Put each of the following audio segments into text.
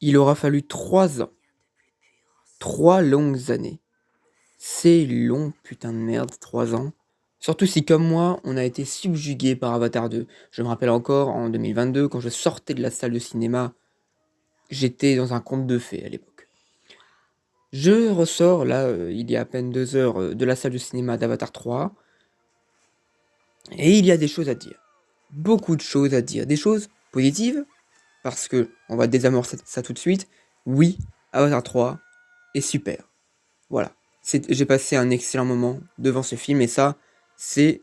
Il aura fallu 3 ans. 3 longues années. C'est long, putain de merde, 3 ans. Surtout si, comme moi, on a été subjugué par Avatar 2. Je me rappelle encore, en 2022, quand je sortais de la salle de cinéma, j'étais dans un conte de fées à l'époque. Je ressors, là, il y a à peine 2 heures, de la salle de cinéma d'Avatar 3, et il y a des choses à dire. Beaucoup de choses à dire. Des choses positives, parce que, on va désamorcer ça tout de suite, oui, Avatar 3 est super. Voilà. J'ai passé un excellent moment devant ce film et ça, c'est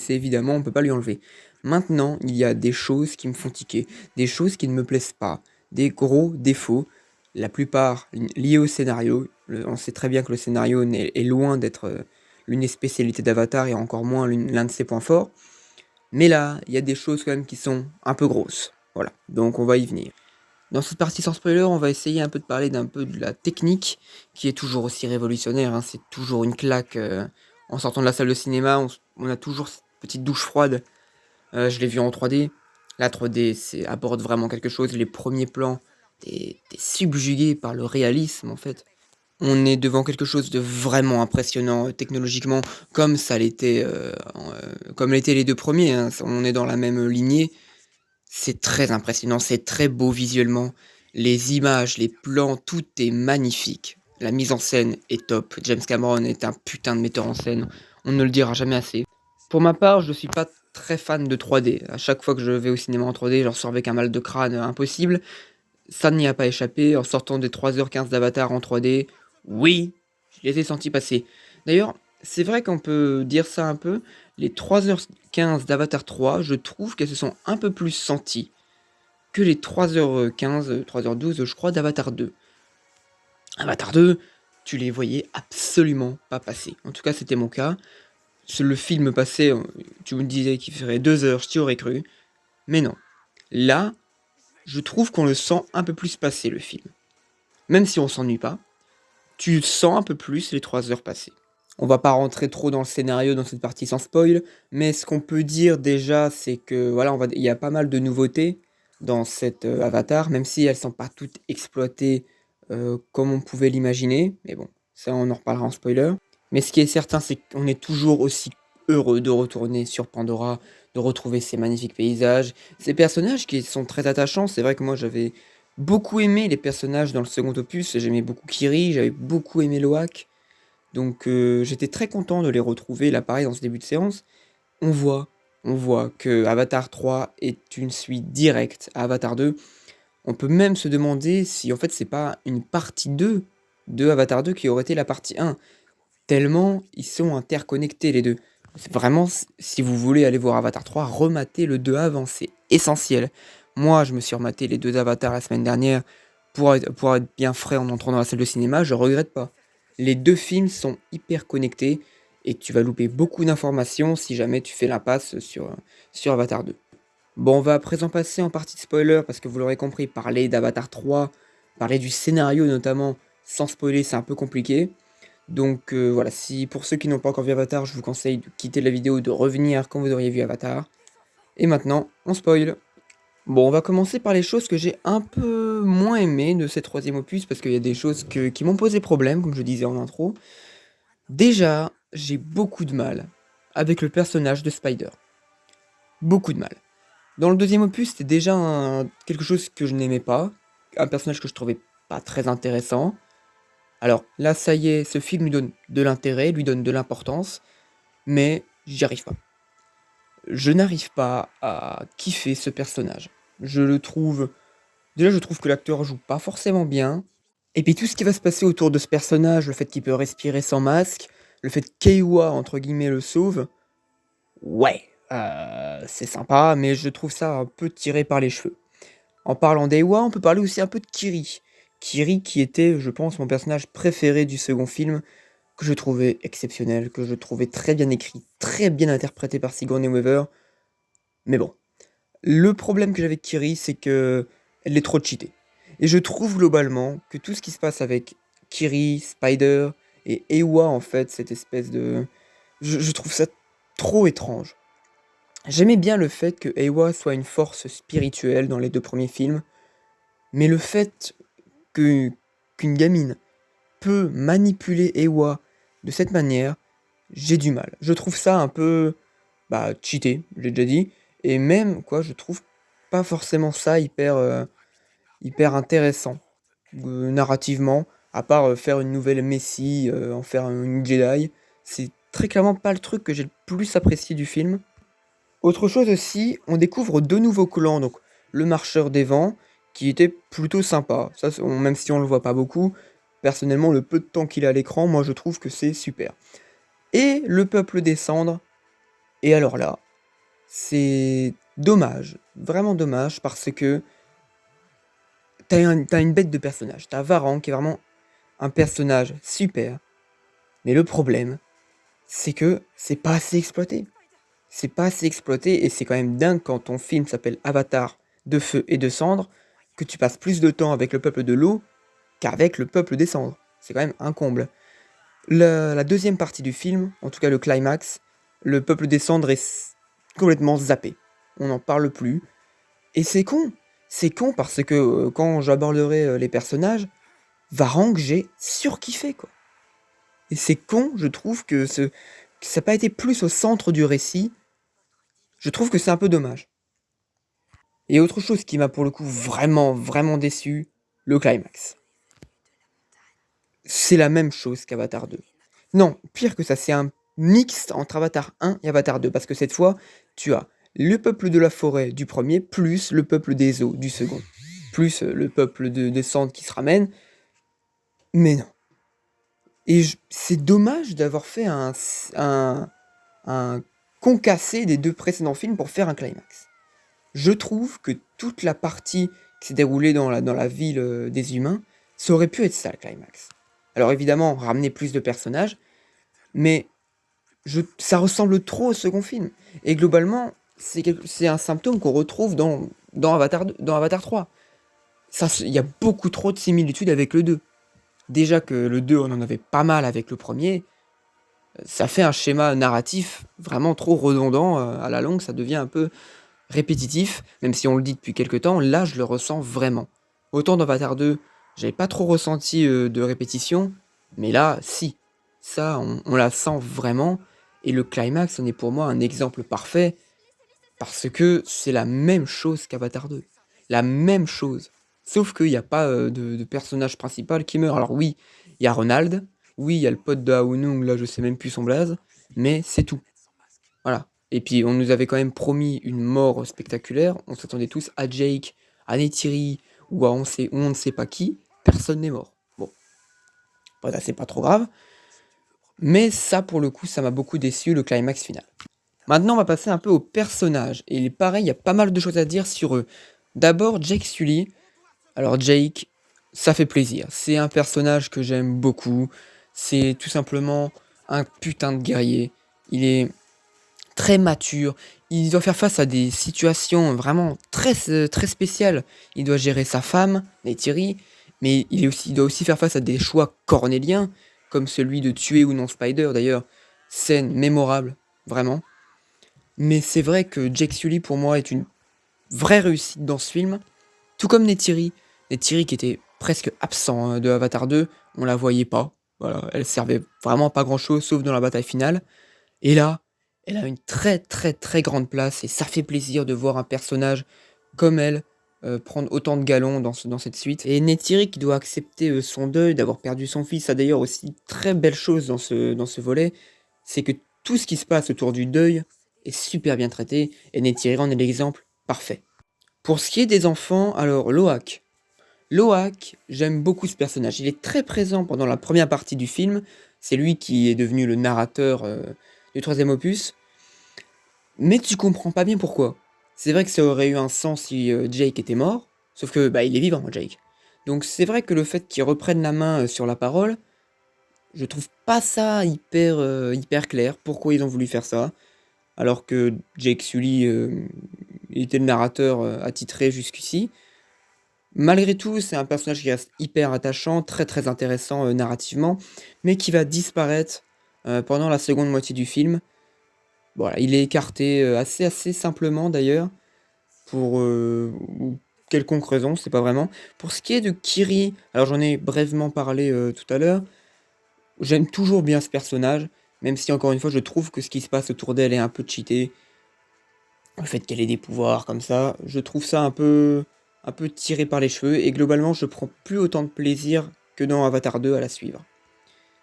évidemment, on peut pas lui enlever. Maintenant, il y a des choses qui me font tiquer, des choses qui ne me plaisent pas, des gros défauts, la plupart liés au scénario. On sait très bien que le scénario est loin d'être l'une des spécialités d'Avatar et encore moins l'un de ses points forts. Mais là, il y a des choses quand même qui sont un peu grosses. Voilà, donc on va y venir. Dans cette partie sans spoiler, on va essayer un peu de parler d'un peu de la technique, qui est toujours aussi révolutionnaire, hein. C'est toujours une claque. En sortant de la salle de cinéma, on a toujours cette petite douche froide. Je l'ai vu en 3D. La 3D apporte vraiment quelque chose. Les premiers plans, t'es subjugué par le réalisme, en fait. On est devant quelque chose de vraiment impressionnant technologiquement, comme l'étaient les deux premiers, hein. On est dans la même lignée. C'est très impressionnant, c'est très beau visuellement. Les images, les plans, tout est magnifique. La mise en scène est top. James Cameron est un putain de metteur en scène. On ne le dira jamais assez. Pour ma part, je suis pas très fan de 3D. À chaque fois que je vais au cinéma en 3D, je ressors avec un mal de crâne impossible. Ça n'y a pas échappé. En sortant des 3h15 d'Avatar en 3D, oui, je les ai sentis passer. D'ailleurs, c'est vrai qu'on peut dire ça un peu. Les 3h15 d'Avatar 3, je trouve qu'elles se sont un peu plus senties que les 3h15, 3h12, je crois, d'Avatar 2. Avatar 2, tu les voyais absolument pas passer. En tout cas, c'était mon cas. Le film passait, tu me disais qu'il ferait 2 heures, je t'y aurais cru. Mais non. Là, je trouve qu'on le sent un peu plus passer, le film. Même si on s'ennuie pas, tu sens un peu plus les 3 heures passées. On va pas rentrer trop dans le scénario dans cette partie sans spoil, mais ce qu'on peut dire déjà, c'est que voilà, il y a pas mal de nouveautés dans cet Avatar, même si elles sont pas toutes exploitées comme on pouvait l'imaginer. Mais bon, ça on en reparlera en spoiler. Mais ce qui est certain, c'est qu'on est toujours aussi heureux de retourner sur Pandora, de retrouver ces magnifiques paysages, ces personnages qui sont très attachants. C'est vrai que moi j'avais beaucoup aimé les personnages dans le second opus, j'aimais beaucoup Kiri, j'avais beaucoup aimé Loak. Donc j'étais très content de les retrouver là pareil dans ce début de séance. On voit, on voit que Avatar 3 est une suite directe à Avatar 2. On peut même se demander si en fait c'est pas une partie 2 de Avatar 2 qui aurait été la partie 1. Tellement ils sont interconnectés les deux. C'est vraiment, si vous voulez aller voir Avatar 3, rematez le 2 avant, c'est essentiel. Moi je me suis rematé les deux Avatars la semaine dernière pour être bien frais en entrant dans la salle de cinéma, je regrette pas. Les deux films sont hyper connectés et tu vas louper beaucoup d'informations si jamais tu fais l'impasse sur Avatar 2. Bon, on va à présent passer en partie de spoiler parce que vous l'aurez compris, parler d'Avatar 3, parler du scénario notamment, sans spoiler, c'est un peu compliqué. Donc voilà, si pour ceux qui n'ont pas encore vu Avatar, je vous conseille de quitter la vidéo, de revenir quand vous auriez vu Avatar. Et maintenant, on spoil. Bon, on va commencer par les choses que j'ai un peu moins aimées de ces troisième opus, parce qu'il y a des choses qui m'ont posé problème, comme je disais en intro. Déjà, j'ai beaucoup de mal avec le personnage de Spider. Beaucoup de mal. Dans le deuxième opus, c'était déjà quelque chose que je n'aimais pas, un personnage que je trouvais pas très intéressant. Alors là, ça y est, ce film lui donne de l'intérêt, lui donne de l'importance, mais j'y arrive pas. Je n'arrive pas à kiffer ce personnage. Je le trouve Déjà, je trouve que l'acteur joue pas forcément bien. Et puis tout ce qui va se passer autour de ce personnage, le fait qu'il peut respirer sans masque, le fait qu'Eiwa, entre guillemets, le sauve, ouais, c'est sympa, mais je trouve ça un peu tiré par les cheveux. En parlant d'Eiwa, on peut parler aussi un peu de Kiri. Kiri qui était, je pense, mon personnage préféré du second film, que je trouvais exceptionnel, que je trouvais très bien écrit, très bien interprété par Sigourney Weaver. Mais bon, le problème que j'avais avec Kiri, c'est que elle est trop cheatée. Et je trouve globalement que tout ce qui se passe avec Kiri, Spider et Ewa, en fait, cette espèce de... Je trouve ça trop étrange. J'aimais bien le fait que Ewa soit une force spirituelle dans les deux premiers films, Mais le fait que qu'une gamine peut manipuler Ewa de cette manière, j'ai du mal. Je trouve ça un peu, bah, cheaté, j'ai déjà dit et même, quoi, je trouve pas forcément ça hyper intéressant, narrativement, à part, faire une nouvelle Messi, en faire une Jedi. C'est très clairement pas le truc que j'ai le plus apprécié du film. Autre chose aussi, on découvre 2 nouveaux clans, donc le Marcheur des Vents, qui était plutôt sympa. Ça, même si on le voit pas beaucoup, personnellement, le peu de temps qu'il a à l'écran, moi je trouve que c'est super. Et le Peuple des Cendres, et alors là, c'est dommage, vraiment dommage, parce que t'as une bête de personnage. T'as Varan, qui est vraiment un personnage super, mais le problème, c'est que c'est pas assez exploité. C'est pas assez exploité et c'est quand même dingue quand ton film s'appelle Avatar de feu et de cendres, que tu passes plus de temps avec le peuple de l'eau qu'avec le peuple des cendres. C'est quand même un comble. La deuxième partie du film, en tout cas le climax, le peuple des cendres est complètement zappé. On n'en parle plus. Et c'est con. C'est con parce que quand j'aborderai les personnages, Varang, j'ai surkiffé quoi. Et c'est con, je trouve que ça n'a pas été plus au centre du récit. Je trouve que c'est un peu dommage. Et autre chose qui m'a pour le coup vraiment déçu, le climax. C'est la même chose qu'Avatar 2. Non, pire que ça, c'est un mixte entre Avatar 1 et Avatar 2, parce que cette fois, tu as le peuple de la forêt du premier, plus le peuple des eaux du second, plus le peuple des cendres qui se ramène. Mais non. Et c'est dommage d'avoir fait un concassé des 2 précédents films pour faire un climax. Je trouve que toute la partie qui s'est déroulée dans la ville des humains, ça aurait pu être ça le climax. Alors évidemment, ramener plus de personnages, mais ça ressemble trop au second film. Et globalement, c'est un symptôme qu'on retrouve dans Avatar 2, dans Avatar 3. Il y a beaucoup trop de similitudes avec le 2. Déjà que le 2, on en avait pas mal avec le premier, ça fait un schéma narratif vraiment trop redondant. À la longue, ça devient un peu répétitif, même si on le dit depuis quelques temps, là je le ressens vraiment. Autant dans Avatar 2, j'avais pas trop ressenti de répétition, mais là, si. Ça, on la sent vraiment, et le climax en est pour moi un exemple parfait, parce que c'est la même chose qu'Avatar 2. La même chose. Sauf qu'il n'y a pas de personnage principal qui meurt. Alors oui, il y a Ronald, oui, il y a le pote de Aonung, là je sais même plus son blaze, mais c'est tout. Voilà. Et puis on nous avait quand même promis une mort spectaculaire. On s'attendait tous à Jake, à Neytiri ou à on ne sait pas qui. Personne n'est mort. Bon, voilà, c'est pas trop grave. Mais ça, pour le coup, ça m'a beaucoup déçu, le climax final. Maintenant, on va passer un peu aux personnages. Et pareil, il y a pas mal de choses à dire sur eux. D'abord, Jake Sully. Alors Jake, ça fait plaisir. C'est un personnage que j'aime beaucoup. C'est tout simplement un putain de guerrier. Il est très mature. Il doit faire face à des situations vraiment très spéciales. Il doit gérer sa femme, Neytiri, mais il doit aussi faire face à des choix cornéliens, comme celui de tuer ou non Spider, d'ailleurs. Scène mémorable, vraiment. Mais c'est vrai que Jake Sully, pour moi, est une vraie réussite dans ce film. Tout comme Neytiri. Neytiri qui était presque absent de Avatar 2, on la voyait pas. Voilà, elle servait vraiment pas grand chose, sauf dans la bataille finale. Et là, elle a une très grande place et ça fait plaisir de voir un personnage comme elle prendre autant de galons dans cette suite. Et Neytiri qui doit accepter son deuil d'avoir perdu son fils, a d'ailleurs aussi très belle chose dans ce volet, c'est que tout ce qui se passe autour du deuil est super bien traité et Neytiri en est l'exemple parfait. Pour ce qui est des enfants, alors Loak. Loak, j'aime beaucoup ce personnage. Il est très présent pendant la première partie du film. C'est lui qui est devenu le narrateur du troisième opus. Mais tu comprends pas bien pourquoi. C'est vrai que ça aurait eu un sens si Jake était mort, sauf que bah il est vivant, Jake. Donc c'est vrai que le fait qu'il reprenne la main sur la parole, je trouve pas ça hyper clair. Pourquoi ils ont voulu faire ça, alors que Jake Sully était le narrateur attitré jusqu'ici. Malgré tout, c'est un personnage qui reste hyper attachant, très intéressant narrativement, mais qui va disparaître pendant la seconde moitié du film. Voilà, il est écarté assez simplement d'ailleurs, pour quelconque raison, c'est pas vraiment. Pour ce qui est de Kiri, alors j'en ai brièvement parlé, tout à l'heure, j'aime toujours bien ce personnage, même si encore une fois je trouve que ce qui se passe autour d'elle est un peu cheaté. Le fait qu'elle ait des pouvoirs comme ça, je trouve ça un peu tiré par les cheveux et globalement je prends plus autant de plaisir que dans Avatar 2 à la suivre.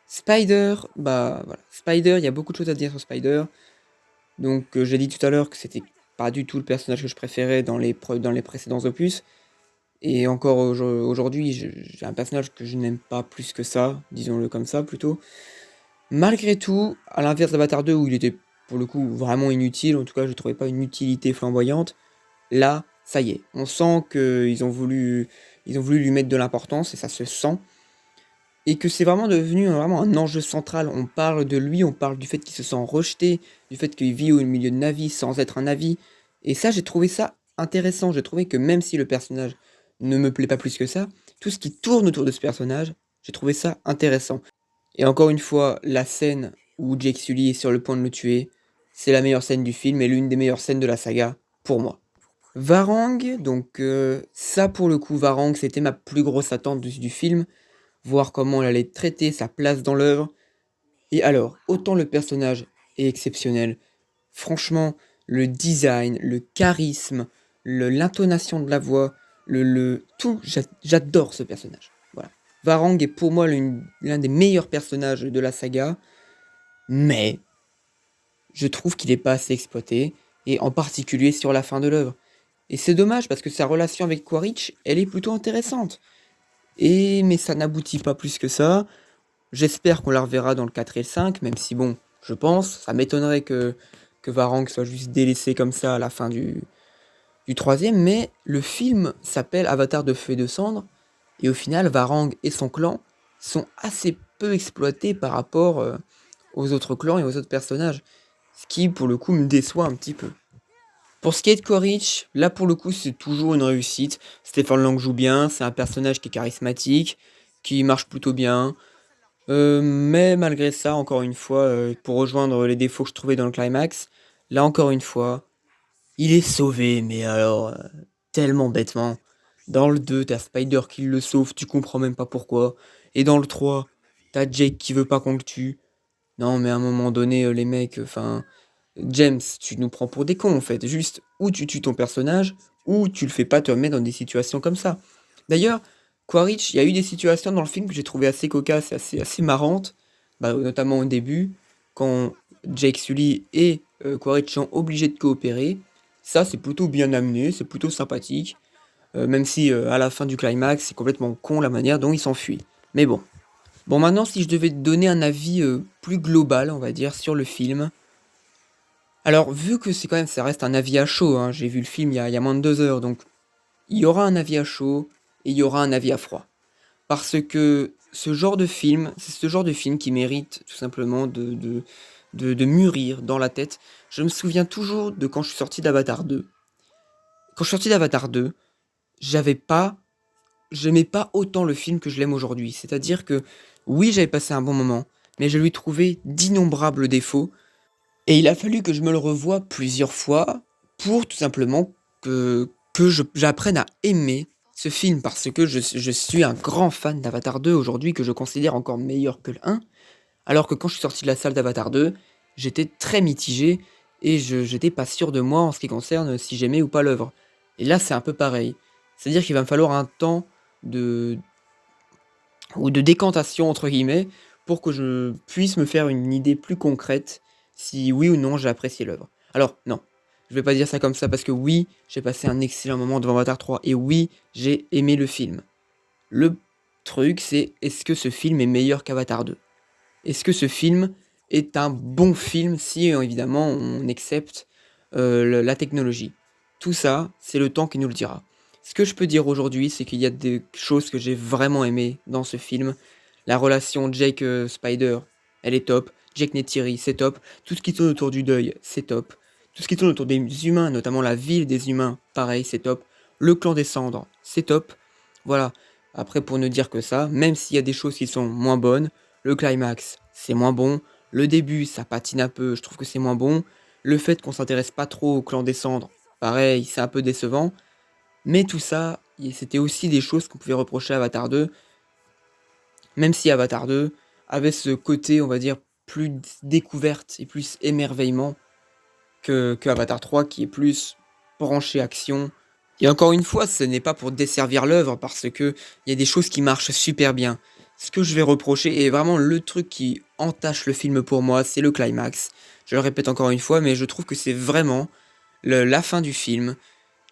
Spider, bah voilà, Spider, il y a beaucoup de choses à dire sur Spider. Donc j'ai dit tout à l'heure que c'était pas du tout le personnage que je préférais dans les précédents opus. Et encore aujourd'hui, j'ai un personnage que je n'aime pas plus que ça, disons-le comme ça plutôt. Malgré tout, à l'inverse d'Avatar 2 où il était pour le coup vraiment inutile, en tout cas je trouvais pas une utilité flamboyante, là, ça y est, on sent qu'ils ont voulu lui mettre de l'importance et ça se sent. Et que c'est vraiment devenu vraiment un enjeu central. On parle de lui, on parle du fait qu'il se sent rejeté, du fait qu'il vit au milieu de Na'vi sans être un Na'vi. Et ça, j'ai trouvé ça intéressant. J'ai trouvé que même si le personnage ne me plaît pas plus que ça, tout ce qui tourne autour de ce personnage, j'ai trouvé ça intéressant. Et encore une fois, la scène où Jake Sully est sur le point de le tuer, c'est la meilleure scène du film et l'une des meilleures scènes de la saga, pour moi. Varang, donc ça pour le coup, Varang, c'était ma plus grosse attente du film, voir comment elle allait traiter sa place dans l'œuvre. Et alors, autant le personnage est exceptionnel, franchement, le design, le charisme, l'intonation de la voix, tout, j'adore ce personnage. Voilà. Varang est pour moi l'un des meilleurs personnages de la saga, mais je trouve qu'il n'est pas assez exploité, et en particulier sur la fin de l'œuvre. Et c'est dommage parce que sa relation avec Quaritch, elle est plutôt intéressante. Mais ça n'aboutit pas plus que ça. J'espère qu'on la reverra dans le 4 et le 5, même si bon, je pense, ça m'étonnerait que Varang soit juste délaissé comme ça à la fin du troisième, mais le film s'appelle Avatar de feu et de cendre, et au final, Varang et son clan sont assez peu exploités par rapport aux autres clans et aux autres personnages, ce qui pour le coup me déçoit un petit peu. Pour ce qui est de Quaritch, là pour le coup c'est toujours une réussite. Stéphane Lang joue bien, c'est un personnage qui est charismatique, qui marche plutôt bien. Mais malgré ça, encore une fois, pour rejoindre les défauts que je trouvais dans le climax, là encore une fois, il est sauvé, mais alors, tellement bêtement. Dans le 2, t'as Spider qui le sauve, tu comprends même pas pourquoi. Et dans le 3, t'as Jake qui veut pas qu'on le tue. Non, mais à un moment donné, les mecs, enfin, James, tu nous prends pour des cons en fait. Juste, ou tu tues ton personnage, ou tu le fais pas te mettre dans des situations comme ça. D'ailleurs, Quaritch, il y a eu des situations dans le film que j'ai trouvé assez cocasses et assez marrantes, bah, notamment au début, quand Jake Sully et Quaritch sont obligés de coopérer. Ça, c'est plutôt bien amené, c'est plutôt sympathique, même si à la fin du climax, c'est complètement con la manière dont il s'enfuit. Mais bon. Bon, maintenant, si je devais te donner un avis plus global, on va dire, sur le film, alors, vu que c'est quand même, ça reste un avis à chaud, hein, j'ai vu le film il y a moins de 2 heures, donc il y aura un avis à chaud et il y aura un avis à froid. Parce que ce genre de film, c'est ce genre de film qui mérite tout simplement de mûrir dans la tête. Je me souviens toujours de quand je suis sorti d'Avatar 2. Quand je suis sorti d'Avatar 2, j'avais pas, j'aimais pas autant le film que je l'aime aujourd'hui. C'est-à-dire que, oui, j'avais passé un bon moment, mais je lui trouvais d'innombrables défauts. Et il a fallu que je me le revoie plusieurs fois pour tout simplement j'apprenne à aimer ce film parce que je suis un grand fan d'Avatar 2 aujourd'hui que je considère encore meilleur que le 1. Alors que quand je suis sorti de la salle d'Avatar 2, j'étais très mitigé et j'étais pas sûr de moi en ce qui concerne si j'aimais ou pas l'œuvre. Et là, c'est un peu pareil. C'est-à-dire qu'il va me falloir un temps de, ou de décantation entre guillemets pour que je puisse me faire une idée plus concrète si oui ou non j'ai apprécié l'œuvre. Alors non, je vais pas dire ça comme ça parce que oui, j'ai passé un excellent moment devant Avatar 3 et oui, j'ai aimé le film. Le truc c'est est-ce que ce film est meilleur qu'Avatar 2? Est-ce que ce film est un bon film si évidemment on accepte la technologie? Tout ça, c'est le temps qui nous le dira. Ce que je peux dire aujourd'hui, c'est qu'il y a des choses que j'ai vraiment aimées dans ce film. La relation Jake-Spider, elle est top. Jake Neytiri, c'est top. Tout ce qui tourne autour du deuil, c'est top. Tout ce qui tourne autour des humains, notamment la ville des humains, pareil, c'est top. Le clan des cendres, c'est top. Voilà. Après, pour ne dire que ça, même s'il y a des choses qui sont moins bonnes, le climax, c'est moins bon. Le début, ça patine un peu, je trouve que c'est moins bon. Le fait qu'on s'intéresse pas trop au clan des cendres, pareil, c'est un peu décevant. Mais tout ça, c'était aussi des choses qu'on pouvait reprocher à Avatar 2, même si Avatar 2 avait ce côté, on va dire, plus découverte et plus émerveillement que Avatar 3 qui est plus branché action. Et encore une fois, ce n'est pas pour desservir l'œuvre parce que il y a des choses qui marchent super bien. Ce que je vais reprocher et vraiment le truc qui entache le film pour moi, c'est le climax. Je le répète encore une fois, mais je trouve que c'est vraiment la fin du film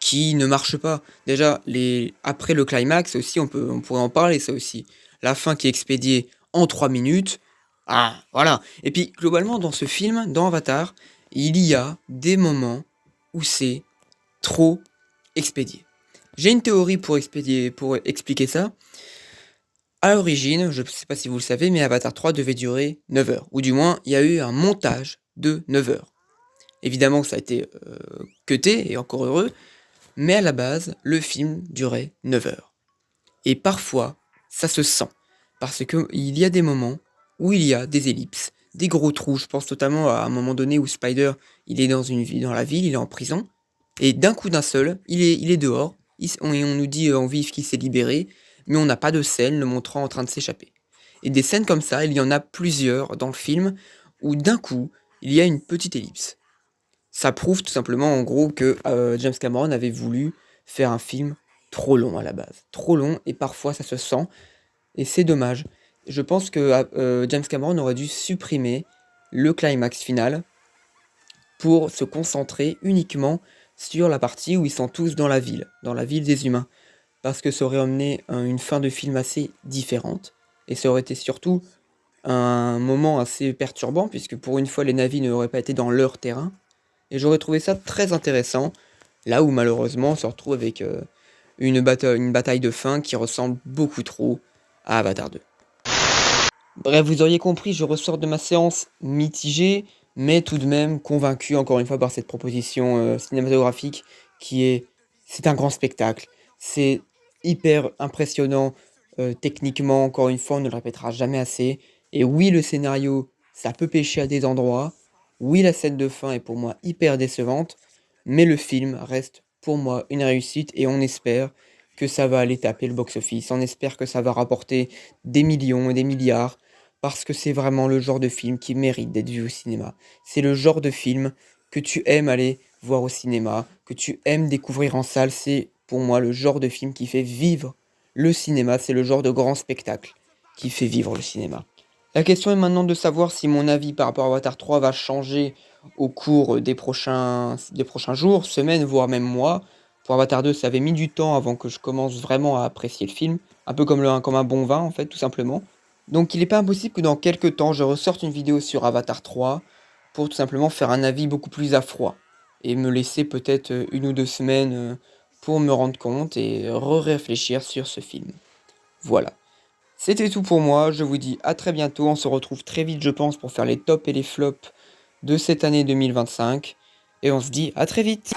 qui ne marche pas. Déjà, après le climax aussi, on pourrait en parler ça aussi. La fin qui est expédiée en 3 minutes. Ah, voilà. Et puis, globalement, dans ce film, dans Avatar, il y a des moments où c'est trop expédié. J'ai une théorie pour expliquer ça. À l'origine, je ne sais pas si vous le savez, mais Avatar 3 devait durer 9 heures. Ou du moins, il y a eu un montage de 9 heures. Évidemment, ça a été cuté, et encore heureux, mais à la base, le film durait 9 heures. Et parfois, ça se sent. Parce qu'il y a des moments où il y a des ellipses, des gros trous. Je pense notamment à un moment donné où Spider, il est dans la ville, il est en prison. Et d'un coup d'un seul, il est dehors. Et on nous dit en vif qu'il s'est libéré. Mais on n'a pas de scène le montrant en train de s'échapper. Et des scènes comme ça, il y en a plusieurs dans le film où d'un coup, il y a une petite ellipse. Ça prouve tout simplement en gros que James Cameron avait voulu faire un film trop long à la base. Trop long et parfois ça se sent et c'est dommage. Je pense que James Cameron aurait dû supprimer le climax final pour se concentrer uniquement sur la partie où ils sont tous dans la ville des humains. Parce que ça aurait amené une fin de film assez différente et ça aurait été surtout un moment assez perturbant puisque pour une fois les navis n'auraient pas été dans leur terrain. Et j'aurais trouvé ça très intéressant, là où malheureusement on se retrouve avec une bataille de fin qui ressemble beaucoup trop à Avatar 2. Bref, vous auriez compris, je ressors de ma séance mitigée, mais tout de même convaincu encore une fois par cette proposition cinématographique qui est... C'est un grand spectacle, c'est hyper impressionnant techniquement, encore une fois, on ne le répétera jamais assez. Et oui, le scénario, ça peut pêcher à des endroits, oui, la scène de fin est pour moi hyper décevante, mais le film reste pour moi une réussite et on espère que ça va aller taper le box-office. On espère que ça va rapporter des millions et des milliards parce que c'est vraiment le genre de film qui mérite d'être vu au cinéma. C'est le genre de film que tu aimes aller voir au cinéma, que tu aimes découvrir en salle. C'est pour moi le genre de film qui fait vivre le cinéma. C'est le genre de grand spectacle qui fait vivre le cinéma. La question est maintenant de savoir si mon avis par rapport à Avatar 3 va changer au cours des prochains jours, semaines, voire même mois. Pour Avatar 2, ça avait mis du temps avant que je commence vraiment à apprécier le film. Un peu comme un bon vin, en fait, tout simplement. Donc il n'est pas impossible que dans quelques temps, je ressorte une vidéo sur Avatar 3 pour tout simplement faire un avis beaucoup plus à froid. Et me laisser peut-être 1 ou 2 semaines pour me rendre compte et réfléchir sur ce film. Voilà. C'était tout pour moi, je vous dis à très bientôt, on se retrouve très vite je pense pour faire les tops et les flops de cette année 2025, et on se dit à très vite.